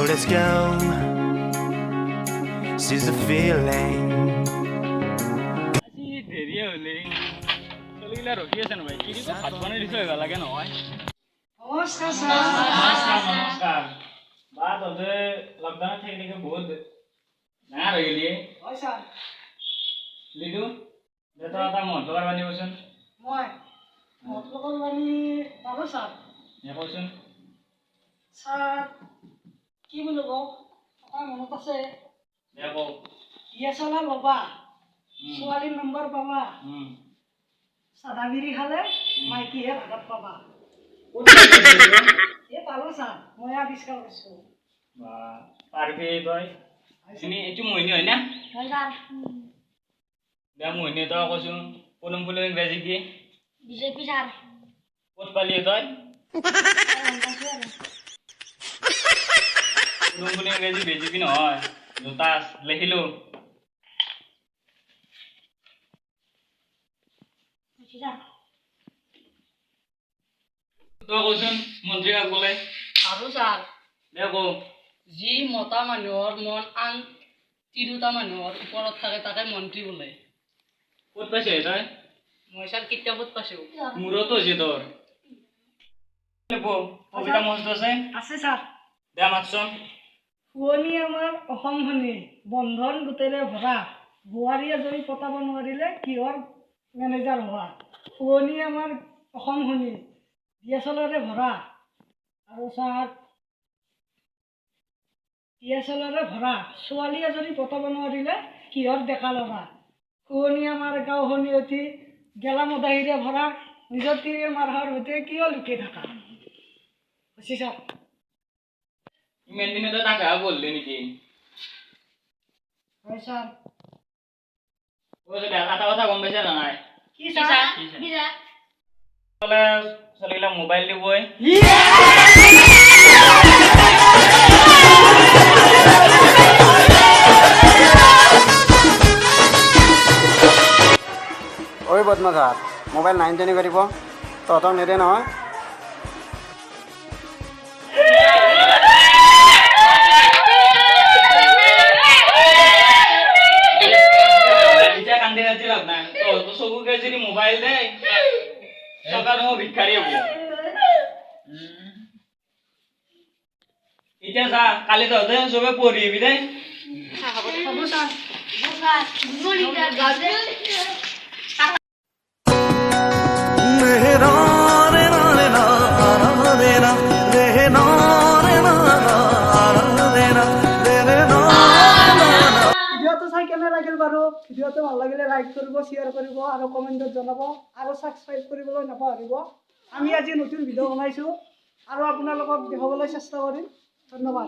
let's go. Seize the feeling. আজি দেৰি হ'লে চলিগিলা ৰখি আছে নহয় কি দিব ভাত বনাই দিছো এবাৰ লাগে নহয় নমস্কাৰ ছাৰ নমস্কাৰ বা তহঁতে লকডাউনত থাকি থাকি বহুত ডাঙৰ হৈ গলি হয় ছাৰ লিডু দেউতা এটা মহন্ত কৰিব দিবচোন মই মতলবৰ বাণী পালোঁ ছাৰ কচোন ছাৰ কি বুলি কওঁ আপোনাৰ মনত আছে কওঁ DSLR ল'বা ছোৱালীৰ নম্বৰ পাবা চাদা বিৰি খালে মাইকীহে ভাগত পাবা এই পালোঁ ছাৰ মই আৱিষ্কাৰ কৰিছোঁ বা পাৰবি তই চিনি এইটো মোহিনী হয় না হয় ছাৰ দে মোহিনী তই কচোন পদুম ফুলৰ ইংৰাজী কি বিজেপি ছাৰ ক'ত পালি তই পদুম ফুলৰ ইংৰাজী বিজেপি নহয় জোতাছ লিখিলোঁ তই কচোন মন্ত্ৰী কাক বোলে আৰু ছাৰ দে কওঁ যি মতা মানুহৰ মন আন তিৰোতা মানুহৰ ওপৰত থাকে তাকে মন্ত্ৰী বোলে ক'ত পাইছে তই মই ছাৰ কিতাপত পাইছোঁ মূৰতো হৈছে তোৰ কবিতা মস্ত আছে আছে ছাৰ দে মাতচোন শুৱনি আমাৰ অসমখনি বন্ধন গোটেৰে ভৰা বোৱাৰী এজনী পতাব নোৱাৰিলে কিহৰ মেনেজাৰ হোৱা শুৱনি আমাৰ অসমখনি DSLRৰে ভৰা আৰু ছাৰ DSLRৰে ভৰা ছোৱালী এজনী পতাব নোৱাৰিলে কিহৰ ডেকা ল'ৰা শুৱনি আমাৰ গাঁওখনি অতি গেলা মদাহীৰে ভৰা নিজৰ তিৰে মাৰহাৰ সৈতে কিয় লুকি থাকা হৈছে ছাৰ ইমান দিনে তই তাকে বললি নেকি হয় ছাৰ এটা কথা গম পাইছে না নাই কি ছাৰ ছোৱালীগিলাক মোবাইল দিবই ঐ বদমাছাৰ মোবাইল 9 কৰিব তহঁতক নেদে নহয় এতিয়া কান্দি কাটি লাভ নাই তহঁত চকুকে যদি মোবাইল দে চৰকাৰ ভিক্ষাৰী হ'ব এতিয়া চা কালি তহঁতে চবে পঢ়িবি দেই হ'ব ছাৰ ভিডিঅ'টো চাই কেনে লাগিল বাৰু ভিডিঅ'টো ভাল লাগিলে লাইক কৰিব শ্বেয়াৰ কৰিব আৰু কমেণ্টত জনাব আৰু ছাবস্ক্ৰাইব কৰিবলৈ নাপাহৰিব আমি আজি নতুন ভিডিঅ' বনাইছোঁ আৰু আপোনালোকক দেখাবলৈ চেষ্টা কৰিম ধন্যবাদ